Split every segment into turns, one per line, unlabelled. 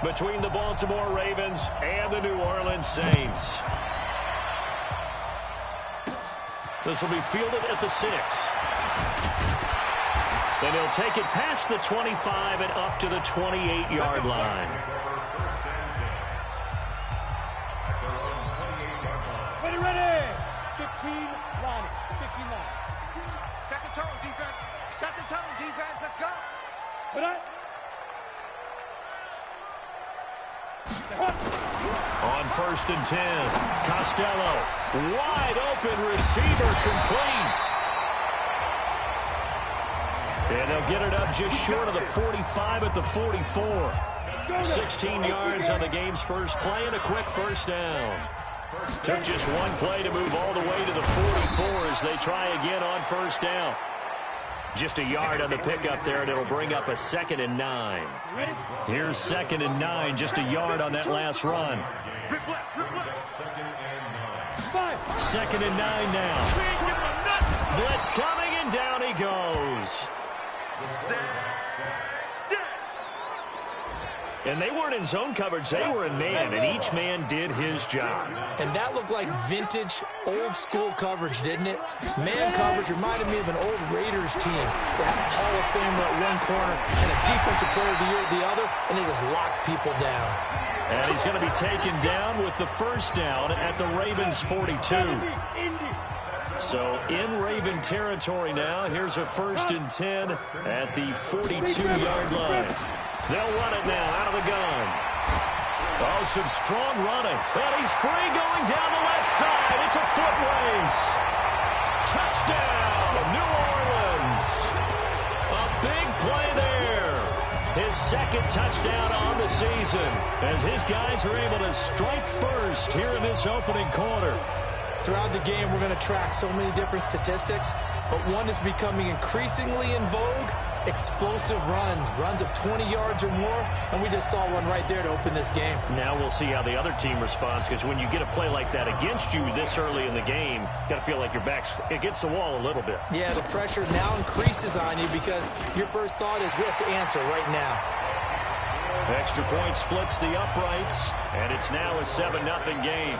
between the Baltimore Ravens and the New Orleans Saints. This will be fielded at the 6. And he'll take it past the 25 and up to the 28-yard line.
Ready. 15 line. 15 line.
Set the tone, defense. Set the tone, defense. Let's go.
On 1st and 10, Costello, wide open receiver, complete. And they'll get it up just short of the 45 at the 44. 16 yards on the game's first play and a quick first down. Took just one play to move all the way to the 44 as they try again on first down. Just a yard on the pickup there, and it'll bring up a 2nd and 9. Here's 2nd and 9, just a yard on that last run. 2nd and 9 now. Blitz coming, and down he goes. And they weren't in zone coverage. They were in man, and each man did his job.
And that looked like vintage, old-school coverage, didn't it? Man coverage reminded me of an old Raiders team. They had a Hall of Famer at one corner and a Defensive Player of the Year at the other, and they just locked people down.
And he's going to be taken down with the first down at the Ravens' 42. So in Raven territory now. Here's a 1st and 10 at the 42-yard line. They'll run it now out of the gun. Oh, some strong running. And he's free going down the left side. It's a foot race. Touchdown, New Orleans. A big play there. His 2nd touchdown on the season as his guys are able to strike first here in this opening quarter.
Throughout the game, we're going to track so many different statistics, but one is becoming increasingly in vogue: explosive runs of 20 yards or more, and we just saw one right there to open this game.
Now we'll see how the other team responds, because when you get a play like that against you this early in the game, you got to feel like your back's against the wall a little bit.
Yeah, the pressure now increases on you because your first thought is we have to answer right now.
Extra point splits the uprights, and it's now a 7-0 game.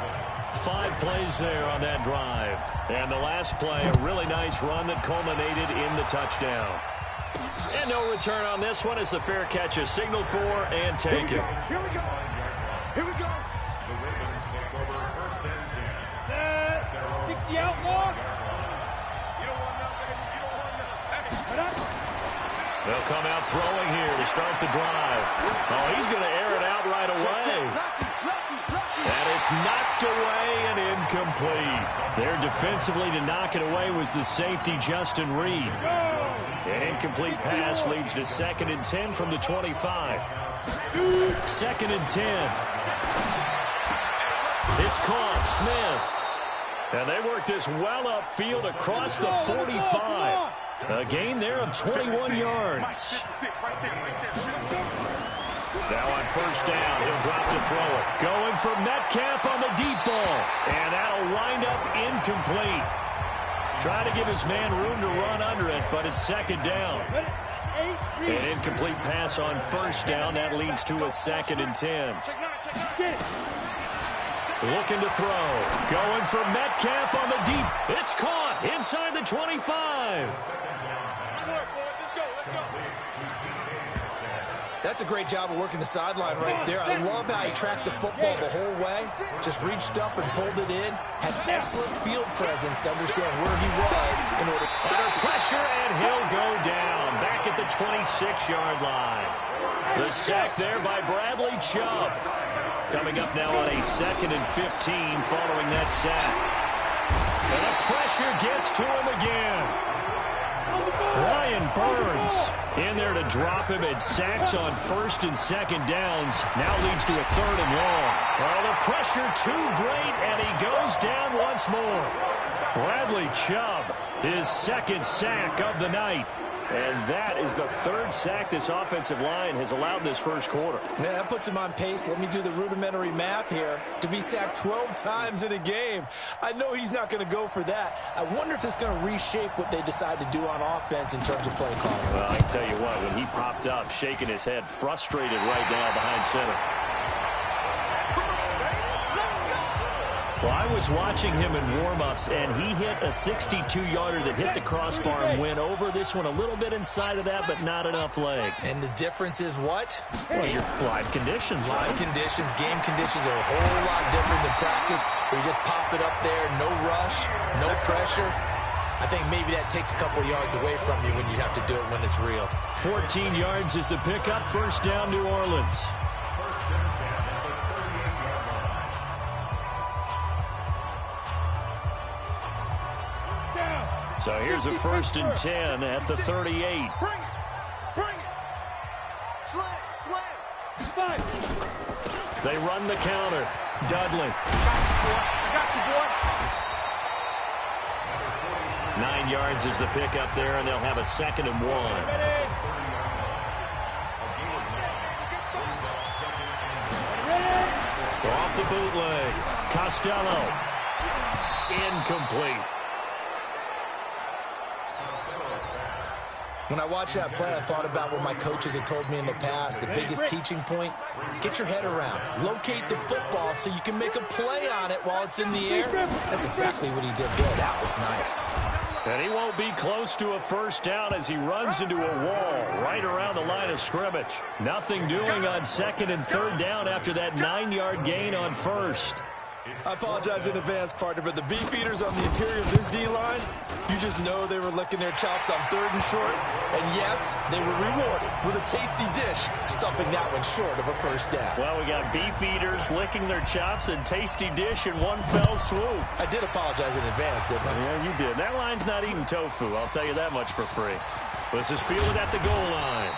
5 plays there on that drive. And the last play, a really nice run that culminated in the touchdown. And no return on this one as the fair catch is signaled for and taken.
Here we go. Here we go.
The Ravens take over 1st and 10. 60 out long.
You don't want nothing. You don't want nothing.
They'll come out throwing here to start the drive. Oh, he's going to air it out right away. And it's knocked away and incomplete. There defensively to knock it away was the safety, Justin Reed. An incomplete pass leads to 2nd and 10 from the 25. 2nd and 10. It's caught. Smith. And they work this well upfield across the 45. A gain there of 21 yards. Now on first down, he'll drop to throw it. Going for Metcalf on the deep ball. And that'll wind up incomplete. Trying to give his man room to run under it, but it's 2nd down. An incomplete pass on first down. That leads to a 2nd and 10. Looking to throw. Going for Metcalf on the deep. It's caught inside the 25.
That's a great job of working the sideline right there. I love how he tracked the football the whole way. Just reached up and pulled it in. Had excellent field presence to understand where he was in order.
Under pressure, and he'll go down. Back at the 26-yard line. The sack there by Bradley Chubb. Coming up now on a 2nd and 15 following that sack. And the pressure gets to him again. Brian Burns in there to drop him, and sacks on 1st and 2nd downs. Now leads to a 3rd and long. Well, the pressure too great, and he goes down once more. Bradley Chubb, his 2nd sack of the night. And that is the third sack this offensive line has allowed in this first quarter.
Man, that puts him on pace. Let me do the rudimentary math here. To be sacked 12 times in a game. I know he's not going to go for that. I wonder if it's going to reshape what they decide to do on offense in terms of play calling.
Well, I can tell you what, when he popped up, shaking his head, frustrated right now behind center. Well, I was watching him in warm-ups, and he hit a 62-yarder that hit the crossbar and went over this one a little bit inside of that, but not enough leg.
And the difference is what?
Well, your live conditions, right?
Live conditions, game conditions are a whole lot different than practice, where you just pop it up there, no rush, no pressure. I think maybe that takes a couple yards away from you when you have to do it when it's real.
14 yards is the pickup. First down, New Orleans. So here's a 1st and 10 at the 38.
Bring it. Slam.
They run the counter. Dudley.
I got you, boy.
9 yards is the pickup there, and they'll have a 2nd and 1. Off the bootleg. Costello. Incomplete.
When I watched that play, I thought about what my coaches had told me in the past. The biggest teaching point, get your head around. Locate the football so you can make a play on it while it's in the air. That's exactly what he did there. That was nice.
And he won't be close to a first down as he runs into a wall right around the line of scrimmage. Nothing doing on 2nd and 3rd down after that 9-yard gain on 1st.
I apologize in advance, partner, but the beefeaters on the interior of this D-line, you just know they were licking their chops on 3rd and short. And yes, they were rewarded with a tasty dish, stuffing that one short of a first down.
Well, we got beefeaters licking their chops and tasty dish in one fell swoop.
I did apologize in advance, didn't I?
Yeah, you did. That line's not eating tofu, I'll tell you that much for free. This is fielded at the goal line.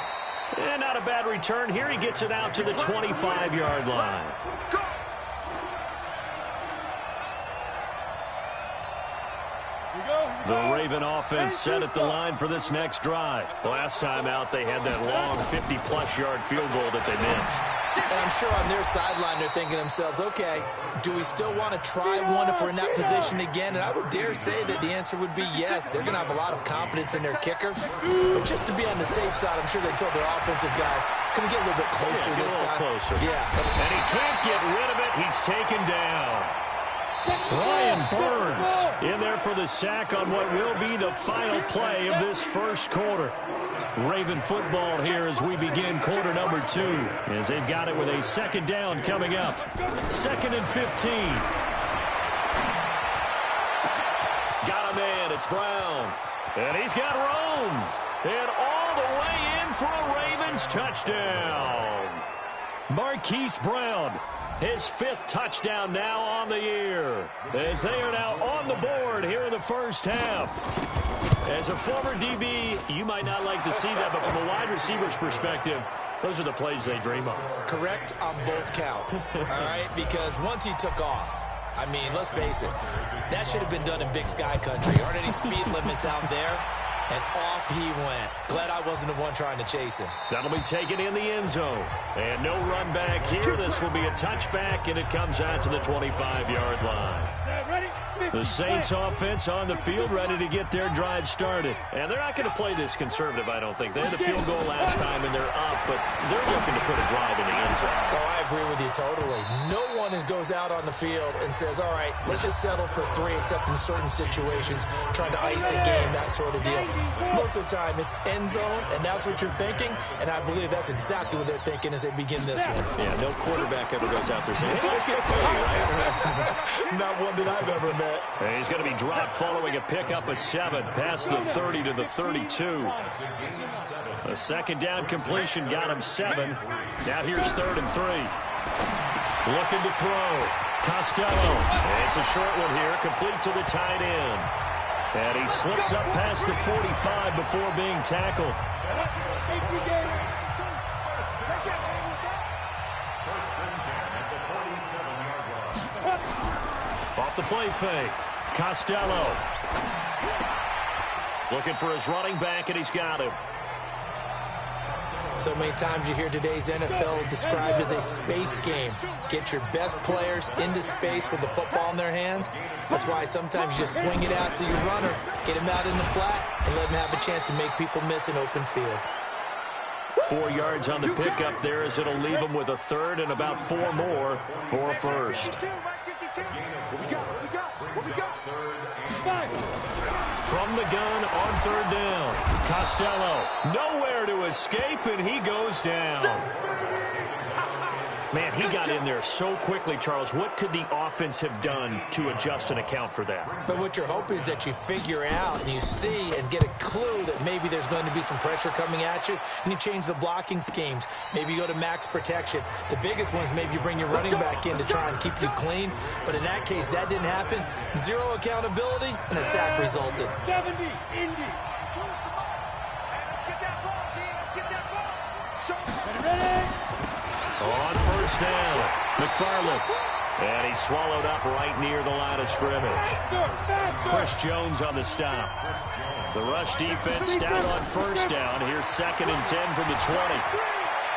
And not a bad return. Here he gets it out to the 25-yard line. The Raven offense set at the line for this next drive. Last time out, they had that long 50-plus yard field goal that they missed.
And I'm sure on their sideline, they're thinking to themselves, okay, do we still want to try one if we're in that position again? And I would dare say that the answer would be yes. They're going to have a lot of confidence in their kicker. But just to be on the safe side, I'm sure they told their offensive guys, can we get a little bit closer this time?
Closer.
Yeah.
And he can't get rid of it. He's taken down. Brian Burns in there for the sack on what will be the final play of this first quarter. Raven football here as we begin quarter number 2, as they've got it with a 2nd down coming up. 2nd and 15. Got a man. It's Brown. And he's got Rome. And all the way in for a Ravens touchdown. Marquise Brown. His 5th touchdown now on the year, as they are now on the board here in the first half. As a former DB, you might not like to see that, but from a wide receiver's perspective, those are the plays they dream of.
Correct on both counts, all right? Because once he took off, I mean, let's face it, that should have been done in Big Sky Country. Aren't any speed limits out there? And off he went. Glad I wasn't the one trying to chase him.
That'll be taken in the end zone. And no run back here. This will be a touchback, and it comes out to the 25-yard line. The Saints offense on the field, ready to get their drive started. And they're not going to play this conservative, I don't think. They had a field goal last time, and they're up, but they're looking to put a drive in the end zone.
Oh, I agree with you totally. No one goes out on the field and says, all right, let's just settle for 3, except in certain situations, trying to ice a game, that sort of deal. Most of the time, it's end zone, and that's what you're thinking, and I believe that's exactly what they're thinking as they begin this one.
Yeah, no quarterback ever goes out there saying, hey, let's get 30, right?
Not one that I've ever met.
And he's going to be dropped following a pickup of 7, past the 30 to the 32. A 2nd down completion got him 7. Now here's 3rd and 3. Looking to throw. Costello. It's a short one here, complete to the tight end. And he slips up past the 45 before being tackled. Off the play fake. Costello. Looking for his running back, and he's got him.
So many times you hear today's NFL described as a space game. Get your best players into space with the football in their hands. That's why sometimes you just swing it out to your runner, get him out in the flat, and let him have a chance to make people miss an open field.
4 yards on the pickup there as it'll leave him with a third and about 4 more for a first. From the gun on third down. Costello, nowhere to escape, and he goes down. Man, he got in there so quickly, Charles. What could the offense have done to adjust and account for that?
But what you're hoping is that you figure out and you see and get a clue that maybe there's going to be some pressure coming at you, and you change the blocking schemes. Maybe you go to max protection. The biggest one is maybe you bring your running back in to try and keep you clean. But in that case, that didn't happen. 0 accountability, and a sack resulted.
70, Indy.
On first down, McFarland. And he's swallowed up right near the line of scrimmage. Chris Jones on the stop. The rush defense stout on first down. Here's 2nd and 10 from the 20.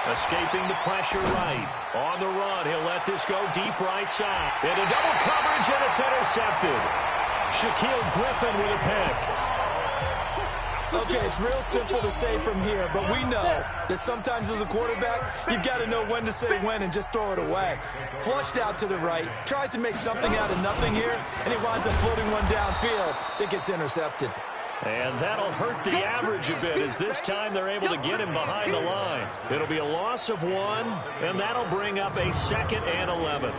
Escaping the pressure right. On the run, he'll let this go deep right side. Into double coverage, and it's intercepted. Shaquille Griffin with a pick.
Okay, it's real simple to say from here, but we know that sometimes as a quarterback, you've got to know when to say when and just throw it away. Flushed out to the right, tries to make something out of nothing here, and he winds up floating one downfield that gets intercepted.
And that'll hurt the average a bit as this time they're able to get him behind the line. It'll be a loss of 1, and that'll bring up a 2nd and 11.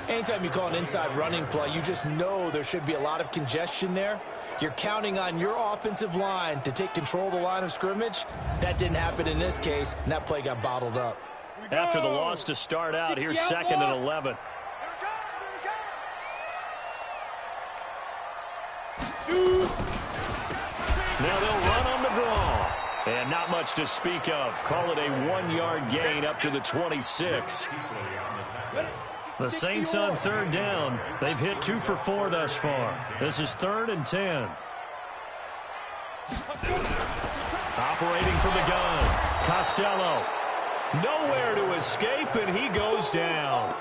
Anytime you call an inside running play, you just know there should be a lot of congestion there. You're counting on your offensive line to take control of the line of scrimmage. That didn't happen in this case, and that play got bottled up.
After the loss to start out, here's 2nd and 11. Now they'll run on the draw. And not much to speak of. Call it a 1-yard gain up to the 26. The Saints on third down. They've hit 2 for 4 thus far. This is 3rd and 10. Operating from the gun. Costello. Nowhere to escape, and he goes down.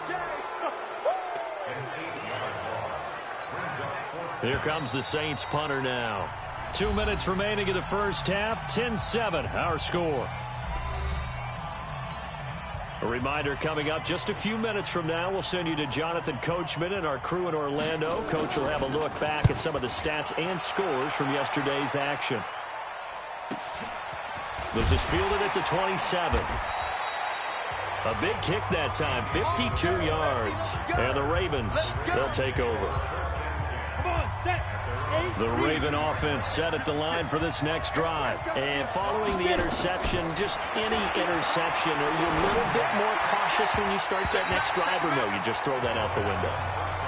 Here comes the Saints punter now. 2 minutes remaining in the first half. 10-7, our score. A reminder coming up just a few minutes from now, we'll send you to Jonathan Coachman and our crew in Orlando. Coach will have a look back at some of the stats and scores from yesterday's action. This is fielded at the 27. A big kick that time, 52 yards. And the Ravens, they'll take over. The Raven offense set at the line for this next drive. And following the interception, just any interception, are you a little bit more cautious when you start that next drive, or no, you just throw that out the window?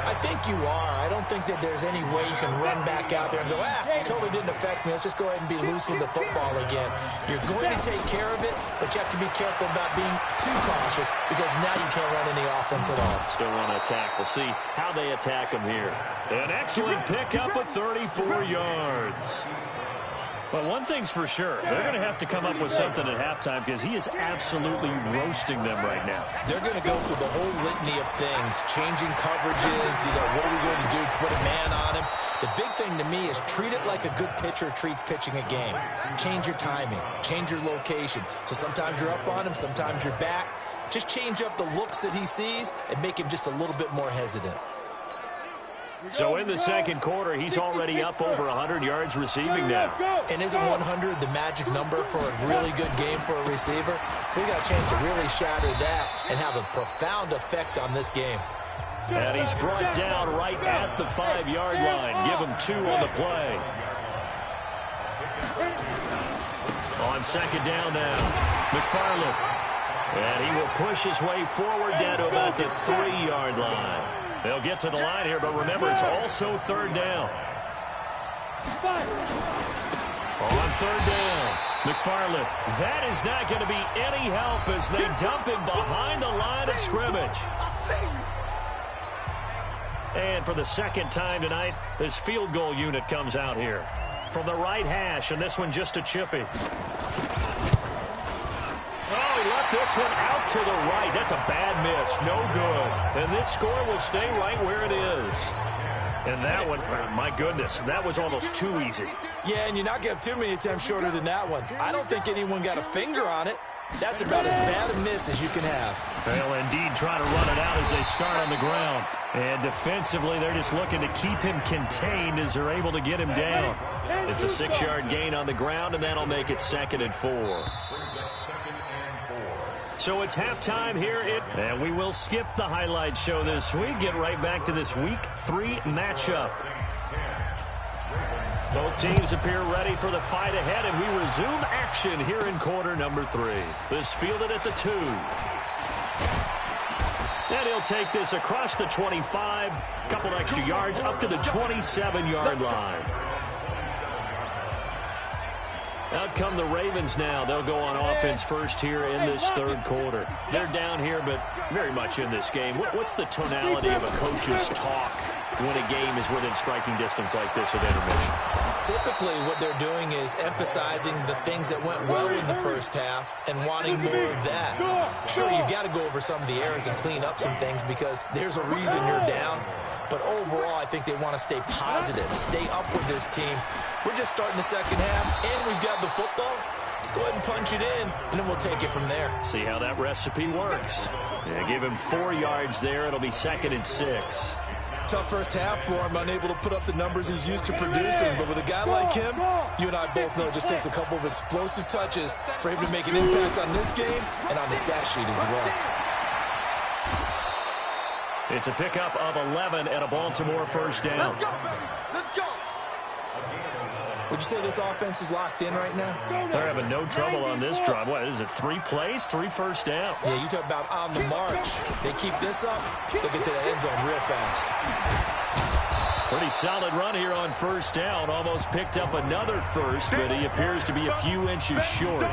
I think you are. I don't think that there's any way you can run back out there and go, totally didn't affect me. Let's just go ahead and be loose with the football again. You're going to take care of it, but you have to be careful about being too cautious because now you can't run any offense at all.
Still want to attack. We'll see how they attack him here. An excellent pickup of 34 yards. But one thing's for sure, they're going to have to come up with something at halftime because he is absolutely roasting them right now.
They're going to go through the whole litany of things, changing coverages, what are we going to do, put a man on him. The big thing to me is treat it like a good pitcher treats pitching a game. Change your timing, change your location. So sometimes you're up on him, sometimes you're back. Just change up the looks that he sees and make him just a little bit more hesitant.
So in the second quarter, he's already up over 100 yards receiving now.
And isn't 100 the magic number for a really good game for a receiver? So he got a chance to really shatter that and have a profound effect on this game.
And he's brought down right at the 5-yard line. Give him 2 on the play. On second down now, McFarland. And he will push his way forward down to about the 3-yard line. They'll get to the line here, but remember, it's also third down. On third down, McFarland. That is not going to be any help as they dump him behind the line of scrimmage. And for the second time tonight, this field goal unit comes out here. from the right hash, and this one just a chippy. Oh, he left this one out to the right. That's a bad miss. No good. And this score will stay right where it is. And that one, my goodness, that was almost too easy.
Yeah, and you're not going to have too many attempts shorter than that one. I don't think anyone got a finger on it. That's about as bad a miss as you can have.
They'll indeed try to run it out as they start on the ground. And defensively, they're just looking to keep him contained as they're able to get him down. It's a 6-yard gain on the ground, and that'll make it 2nd and 4. So it's halftime here, and we will skip the highlight show this week. Get right back to this Week 3 matchup. Both teams appear ready for the fight ahead, and we resume action here in quarter number 3. This fielded at the 2. And he'll take this across the 25, a couple extra yards up to the 27-yard line. Out come the Ravens now. They'll go on offense first here in this third quarter. They're down here, but very much in this game. What's the tonality of a coach's talk when a game is within striking distance like this at intermission?
Typically, what they're doing is emphasizing the things that went well in the first half and wanting more of that. Sure, you've got to go over some of the errors and clean up some things because there's a reason you're down. But overall, I think they want to stay positive, stay up with this team. We're just starting the second half, and we've got the football. Let's go ahead and punch it in, and then we'll take it from there.
See how that recipe works. Yeah, give him 4 yards there. It'll be 2nd and 6.
Tough first half for him, unable to put up the numbers he's used to producing. But with a guy like him, you and I both know it just takes a couple of explosive touches for him to make an impact on this game and on the stat sheet as well.
It's a pickup of 11 and a Baltimore first down.
Let's go, baby. Let's go.
Would you say this offense is locked in right now?
They're having no trouble on this drive. What is it, 3 plays, 3 first downs?
Yeah, you talk about on the march. They keep this up, they'll get to the end zone real fast.
Pretty solid run here on first down. Almost picked up another first, but he appears to be a few inches short.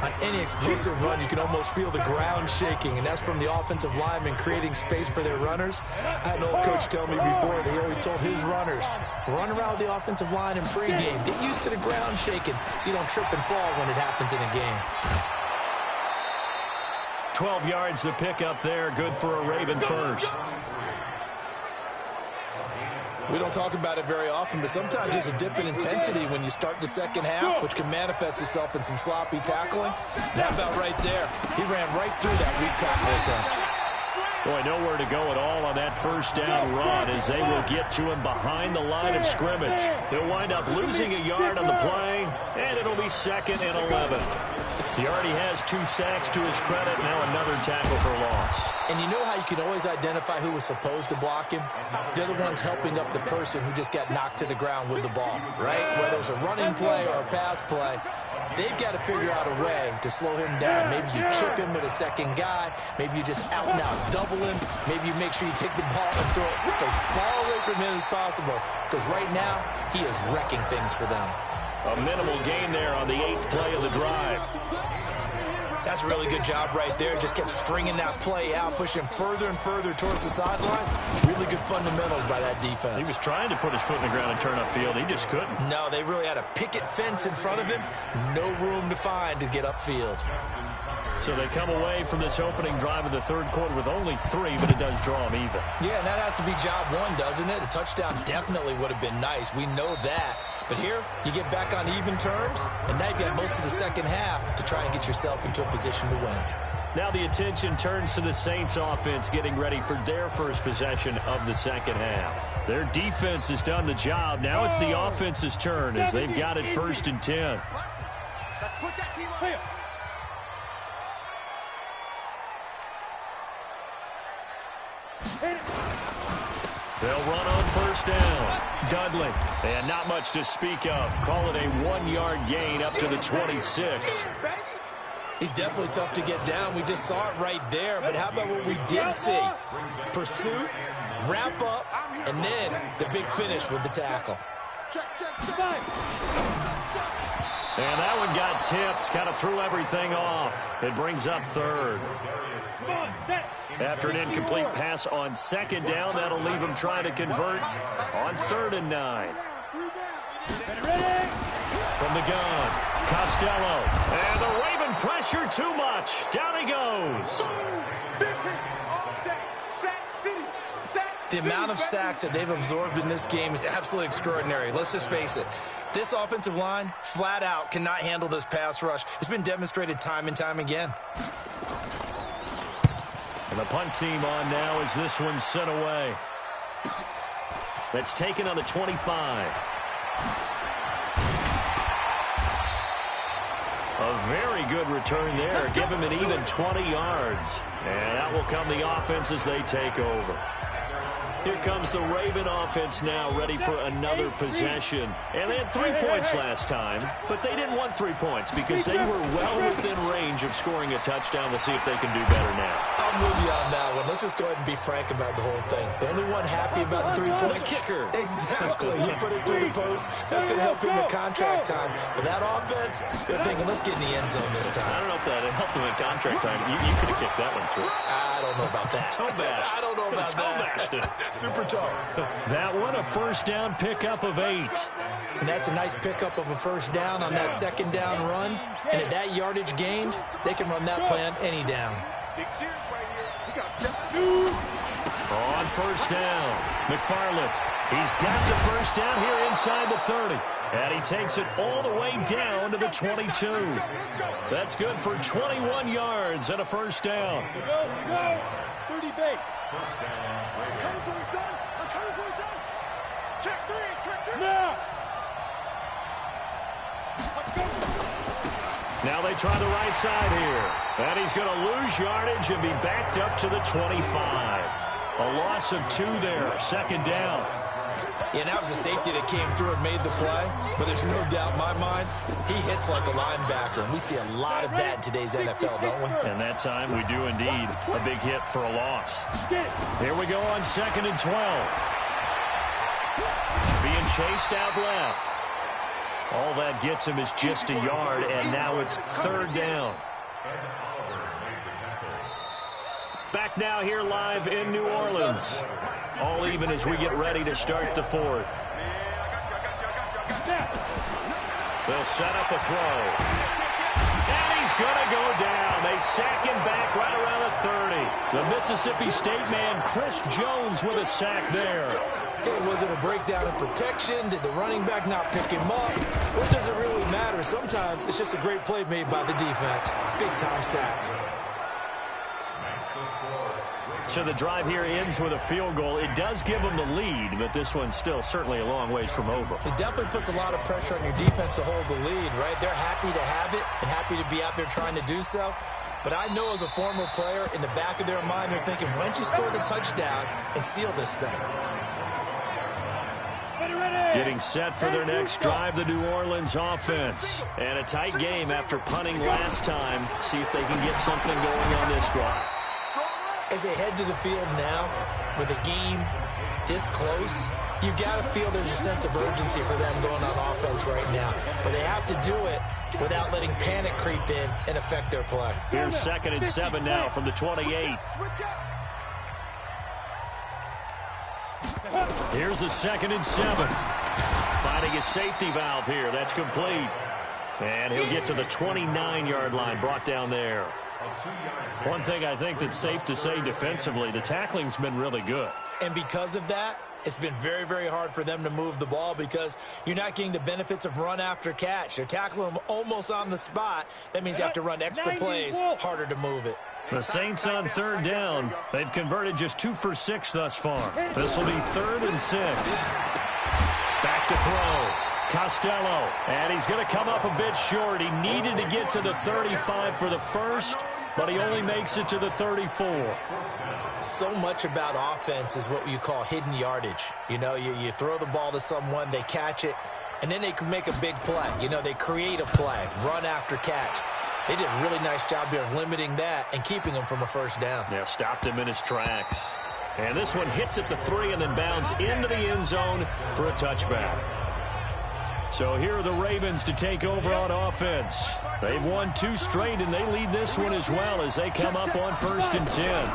On any explosive run, you can almost feel the ground shaking, and that's from the offensive linemen creating space for their runners. I had an old coach tell me before, they always told his runners, run around with the offensive line in pregame. Get used to the ground shaking so you don't trip and fall when it happens in a game.
12 yards to pick up there. Good for a Raven first.
We don't talk about it very often, but sometimes there's a dip in intensity when you start the second half, which can manifest itself in some sloppy tackling. And how about right there? He ran right through that weak tackle attempt.
Boy, nowhere to go at all on that first down run as they will get to him behind the line of scrimmage. He'll wind up losing a yard on the play, and it'll be 2nd and 11. He already has 2 sacks to his credit. Now another tackle for loss.
And you know how you can always identify who was supposed to block him? They're the ones helping up the person who just got knocked to the ground with the ball, right? Whether it's a running play or a pass play, they've got to figure out a way to slow him down. Maybe you chip him with a second guy. Maybe you just out and out double him. Maybe you make sure you take the ball and throw it as far away from him as possible. Because right now, he is wrecking things for them.
A minimal gain there on the 8th play of the drive.
That's a really good job right there. Just kept stringing that play out, pushing further and further towards the sideline. Really good fundamentals by that defense.
He was trying to put his foot in the ground and turn upfield. He just couldn't.
No, they really had a picket fence in front of him. No room to find to get upfield.
So they come away from this opening drive of the third quarter with only 3, but it does draw them even.
Yeah, and that has to be job 1, doesn't it? A touchdown definitely would have been nice. We know that. But here, you get back on even terms, and now you've got most of the second half to try and get yourself into a position to win.
Now the attention turns to the Saints offense getting ready for their first possession of the second half. Their defense has done the job. Now it's the offense's turn as they've got it 1st and 10.
Let's put that team on.
They'll run on first down. Dudley, and not much to speak of. Call it a 1-yard gain up to the 26.
He's definitely tough to get down. We just saw it right there. But how about what we did see? Pursuit, wrap up, and then the big finish with the tackle.
And that one got tipped. Kind of threw everything off. It brings up 3rd. After an incomplete pass on 2nd down, that'll leave him trying to convert on 3rd and 9. From the gun, Costello. And the Raven pressure too much. Down he goes.
The amount of sacks that they've absorbed in this game is absolutely extraordinary. Let's just face it. This offensive line, flat out, cannot handle this pass rush. It's been demonstrated time and time again.
And the punt team on now as this one's sent away. That's taken on the 25. A very good return there. Give him an even 20 yards. And that will come the offense as they take over. Here comes the Raven offense now, ready for another possession. And they had 3 points last time, but they didn't want 3 points because they were well within range of scoring a touchdown. We'll see if they can do better now.
I'm with you on that one. Let's just go ahead and be frank about the whole thing. The only one happy about the 3-point.
The kicker.
Exactly. He put it through the post. That's going to help him in contract time. But that offense, they're thinking, let's get in the end zone this time.
I don't know if that helped him in contract time. You could have kicked that one through.
I don't know about that.
Toe bash.
I don't know about that.
Bashed it.
Super toe.
That one, a first down pickup of 8.
And that's a nice pickup of a first down on that second down run. And at that yardage gained, they can run that plan any down.
On first down, McFarland. He's got the first down here inside the 30. And he takes it all the way down to the 22. That's good for 21 yards and a first down.
Go. 30 base. First down. I'm coming for you, son. I'm coming for you, son. Check 3. Now.
Now they try the right side here. And he's going to lose yardage and be backed up to the 25. A loss of 2 there. Second down.
Yeah, and that was a safety that came through and made the play. But there's no doubt in my mind, he hits like a linebacker. And we see a lot of that in today's NFL, don't we?
And that time we do indeed. A big hit for a loss. Here we go on 2nd and 12. Being chased out left. All that gets him is just a yard, and now it's 3rd down. Back now here live in New Orleans. All even as we get ready to start the 4th. They'll set up a throw. And he's going to go down. They sack him back right around the 30. The Mississippi State man, Chris Jones, with a sack there.
Okay, was it a breakdown in protection? Did the running back not pick him up? What does it really matter? Sometimes it's just a great play made by the defense. Big-time sack.
So the drive here ends with a field goal. It does give them the lead, but this one's still certainly a long ways from over.
It definitely puts a lot of pressure on your defense to hold the lead, right? They're happy to have it and happy to be out there trying to do so. But I know as a former player, in the back of their mind, they're thinking, why don't you score the touchdown and seal this thing?
Getting set for their next drive, the New Orleans offense. And a tight game after punting last time. See if they can get something going on this drive.
As they head to the field now, with a game this close, you've got to feel there's a sense of urgency for them going on offense right now. But they have to do it without letting panic creep in and affect their play.
Here's 2nd and 7 now from the 28. Here's a 2nd and 7. Finding a safety valve here. That's complete. And he'll get to the 29-yard line, brought down there. One thing I think that's safe to say defensively, the tackling's been really good.
And because of that, it's been very, very hard for them to move the ball because you're not getting the benefits of run after catch. They're tackling them almost on the spot. That means you have to run extra plays, harder to move it.
The Saints on 3rd down. They've converted just 2 for 6 thus far. This will be 3rd and 6. Back to throw. Costello, and he's going to come up a bit short. He needed to get to the 35 for the first, but he only makes it to the 34.
So much about offense is what you call hidden yardage. You know, you throw the ball to someone, they catch it, and then they can make a big play. You know, they create a play, run after catch. They did a really nice job there of limiting that and keeping him from a first down.
Yeah, stopped him in his tracks. And this one hits at the 3 and then bounds into the end zone for a touchback. So here are the Ravens to take over on offense. They've won 2 straight, and they lead this one as well as they come up on 1st and 10.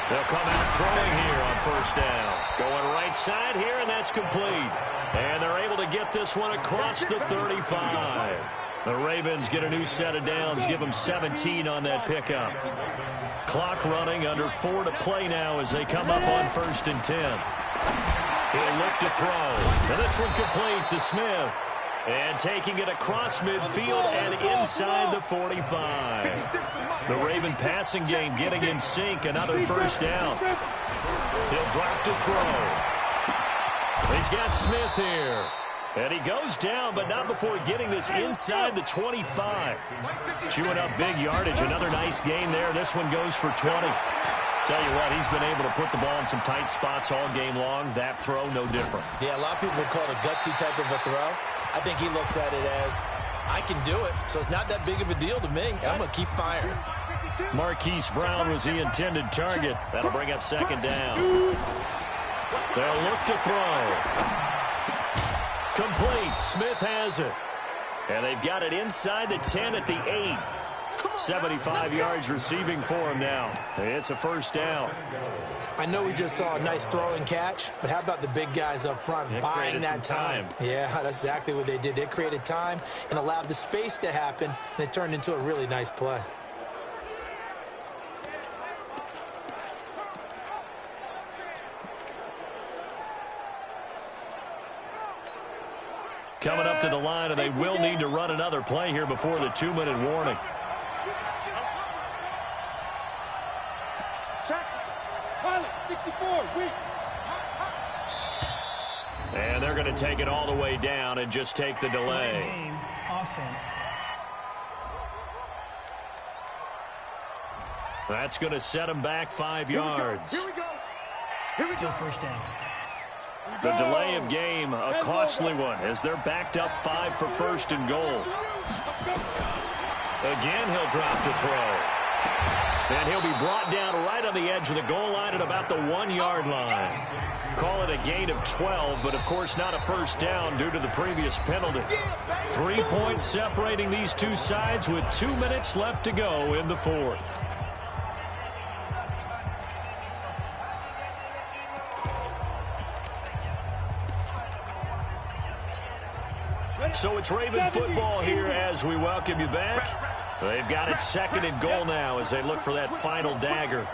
They'll come out throwing here on first down. Going right side here, and that's complete. And they're able to get this one across the 35. The Ravens get a new set of downs, give them 17 on that pickup. Clock running, under 4 to play now as they come up on first and 10. He'll look to throw. And this one complete to Smith. And taking it across midfield and inside the 45. The Raven passing game getting in sync. Another first down. He'll drop to throw. He's got Smith here. And he goes down, but not before getting this inside the 25. Chewing up big yardage. Another nice gain there. This one goes for 20. Tell you what, he's been able to put the ball in some tight spots all game long. That throw, no different.
Yeah, a lot of people would call it a gutsy type of a throw. I think he looks at it as, I can do it, so it's not that big of a deal to me. I'm going to keep firing.
Marquise Brown was the intended target. That'll bring up second down. They'll look to throw. Complete. Smith has it. And they've got it inside the 10 at the 8. 75 yards receiving for him now. It's a first down.
I know we just saw a nice throw and catch, but how about the big guys up front buying that time? Yeah, that's exactly what they did. They created time and allowed the space to happen, and it turned into a really nice play.
Coming up to the line, and they will need to run another play here before the 2-minute warning.
Check. Pilot, 64, weak.
And they're going to take it all the way down and just take the delay.
Game offense.
That's going to set them back 5 yards.
Here we go.
Still first down.
The delay of game, a costly one, as they're backed up 5 for first and goal. Again, he'll drop to throw. And he'll be brought down right on the edge of the goal line at about the 1-yard line. Call it a gain of 12, but of course not a first down due to the previous penalty. 3 points separating these two sides with 2 minutes left to go in the fourth. So it's Raven football here as we welcome you back. They've got it second and goal now as they look for that final dagger.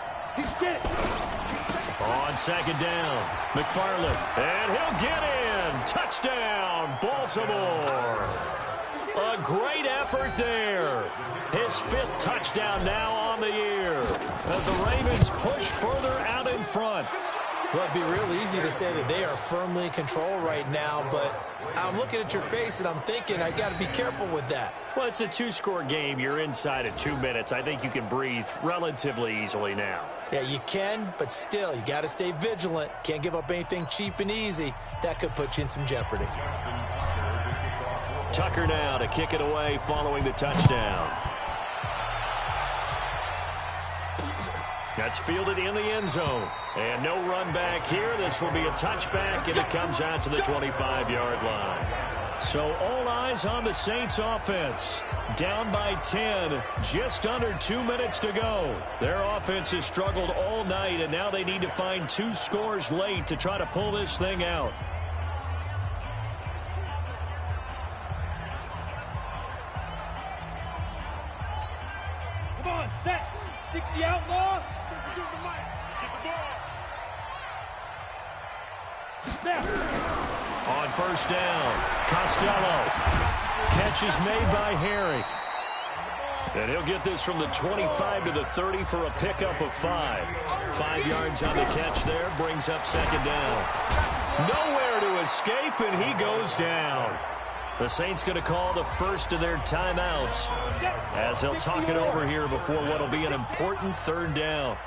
On second down, McFarland, and he'll get in. Touchdown, Baltimore. A great effort there. His 5th touchdown now on the year as the Ravens push further out in front.
Well, it'd be real easy to say that they are firmly in control right now, but I'm looking at your face and I'm thinking I got to be careful with that.
Well, it's a 2-score game. You're inside of 2 minutes. I think you can breathe relatively easily now.
Yeah, you can, but still, you got to stay vigilant. Can't give up anything cheap and easy. That could put you in some jeopardy.
Tucker now to kick it away following the touchdown. That's fielded in the end zone. And no run back here. This will be a touchback, and it comes out to the 25-yard line. So all eyes on the Saints offense. Down by 10, just under 2 minutes to go. Their offense has struggled all night, and now they need to find 2 scores late to try to pull this thing out.
Come on, set. 60 outlaw.
On first down, Costello. Catch is made by Harry. And he'll get this from the 25 to the 30 for a pickup of 5. 5 yards on the catch there, brings up second down. Nowhere to escape, and he goes down. The Saints going to call the first of their timeouts as they'll talk it over here before what will be an important third down.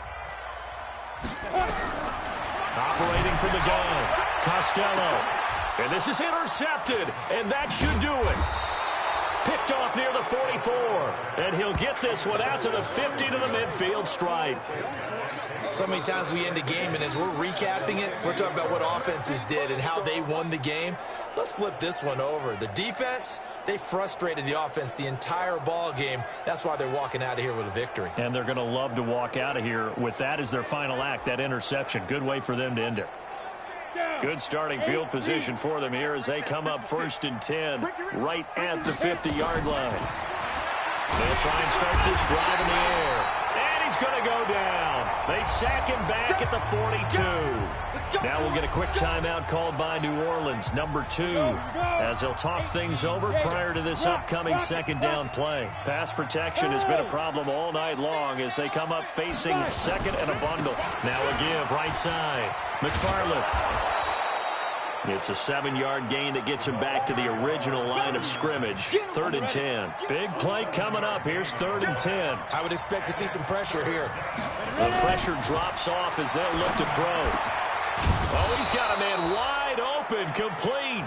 Operating from the gun, Costello. And this is intercepted, and that should do it. Picked off near the 44, and he'll get this one out to the 50 to the midfield stripe.
So many times we end a game, and as we're recapping it, we're talking about what offenses did and how they won the game. Let's flip this one over. The defense, They frustrated the offense the entire ball game. That's why they're walking out of here with a victory.
And they're going to love to walk out of here with that as their final act, that interception. Good way for them to end it. Good starting field position for them here as they come up 1st and 10 right at the 50-yard line. They'll try and start this drive in the air. And he's going to go down. They sack him back at the 42. Now we'll get a quick timeout called by New Orleans, number 2, as they'll talk things over prior to this upcoming 2nd down play. Pass protection has been a problem all night long as they come up facing 2nd and a bundle. Now a give right side. McFarland. It's a 7-yard gain that gets him back to the original line of scrimmage. 3rd and 10. Big play coming up. Here's 3rd and 10.
I would expect to see some pressure here.
The pressure drops off as they'll look to throw. Oh, he's got a man wide open, complete.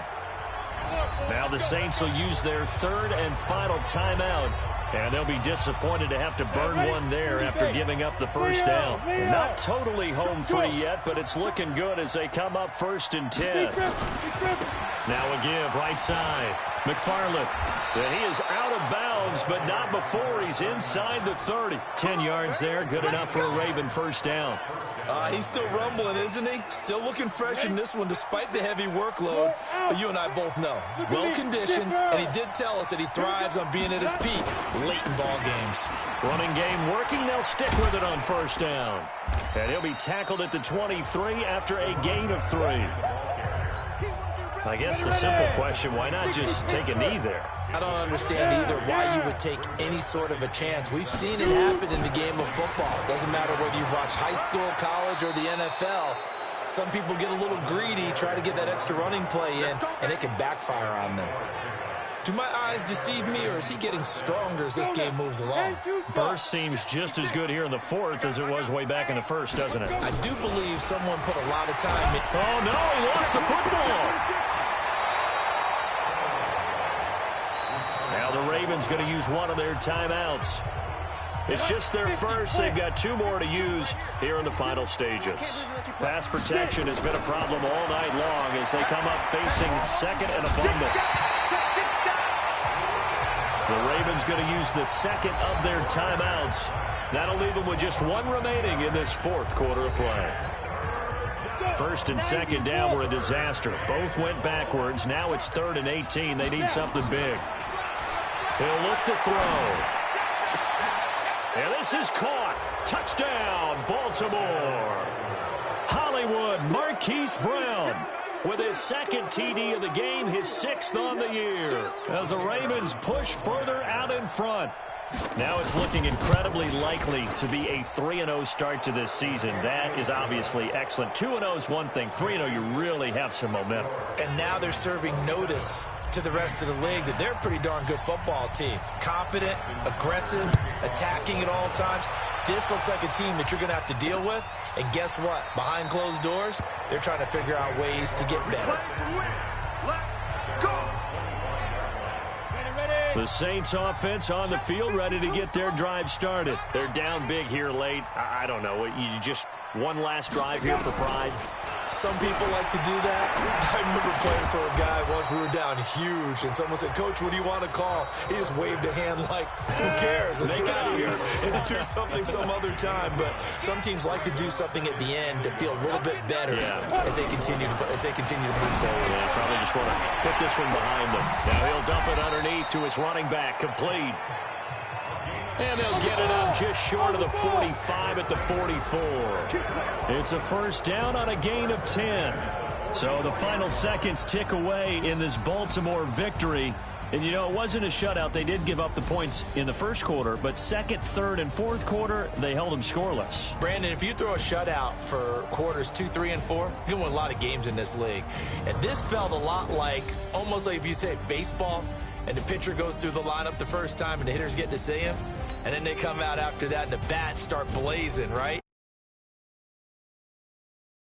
Now the Saints will use their 3rd and final timeout. And they'll be disappointed to have to burn one there after giving up the 1st down. Not totally home free yet, but it's looking good as they come up 1st and 10. Now a give right side. McFarland. And he is out of bounds, but not before he's inside the 30. 10 yards there, good enough for a Raven 1st down.
He's still rumbling, isn't he? Still looking fresh in this one despite the heavy workload. But you and I both know, well-conditioned, and he did tell us that he thrives on being at his peak late in ball games.
Running game working, they'll stick with it on 1st down. And he'll be tackled at the 23 after a gain of 3. I guess the simple question, why not just take a knee there?
I don't understand either why you would take any sort of a chance. We've seen it happen in the game of football. It doesn't matter whether you watch high school, college, or the NFL. Some people get a little greedy, try to get that extra running play in, and it can backfire on them. Do my eyes deceive me, or is he getting stronger as this game moves along?
Burst seems just as good here in the 4th as it was way back in the 1st, doesn't it?
I do believe someone put a lot of time in.
Oh, no, he lost the football. Now the Ravens going to use one of their timeouts. It's just their 1st. They've got 2 more to use here in the final stages. Pass protection has been a problem all night long as they come up facing 2nd and a bundle. The Ravens going to use the 2nd of their timeouts. That'll leave them with just 1 remaining in this 4th quarter of play. 1st and 2nd down were a disaster. Both went backwards. Now it's 3rd and 18. They need something big. He'll look to throw. And this is caught. Touchdown, Baltimore. Hollywood Marquise Brown with his 2nd TD of the game, his 6th on the year, as the Ravens push further out in front. Now it's looking incredibly likely to be a 3-0 start to this season. That is obviously excellent. 2-0 is one thing. 3-0, you really have some momentum.
And now they're serving notice to the rest of the league that they're a pretty darn good football team. Confident, aggressive, attacking at all times. This looks like a team that you're going to have to deal with. And guess what? Behind closed doors, they're trying to figure out ways to get better.
The Saints offense on the field ready to get their drive started. They're down big here late. I don't know. You just one last drive here for pride.
Some people like to do that. I remember playing for a guy once. We were down huge, and someone said, "Coach, what do you want to call?" He just waved a hand like, "Who cares? Let's get out of here and do something some other time." But some teams like to do something at the end to feel a little bit better as they continue to move forward.
Yeah, probably just want to put this one behind them. Now he'll dump it underneath to his running back, complete. And they'll get it up just short of the 45 at the 44. It's a 1st down on a gain of 10. So the final seconds tick away in this Baltimore victory. And, you know, it wasn't a shutout. They did give up the points in the 1st quarter, but 2nd, 3rd, and 4th quarter, they held them scoreless.
Brandon, if you throw a shutout for quarters 2, 3, and 4, you can win a lot of games in this league. And this felt a lot like, almost like if you say baseball, and the pitcher goes through the lineup the first time and the hitters get to see him, and then they come out after that and the bats start blazing, right?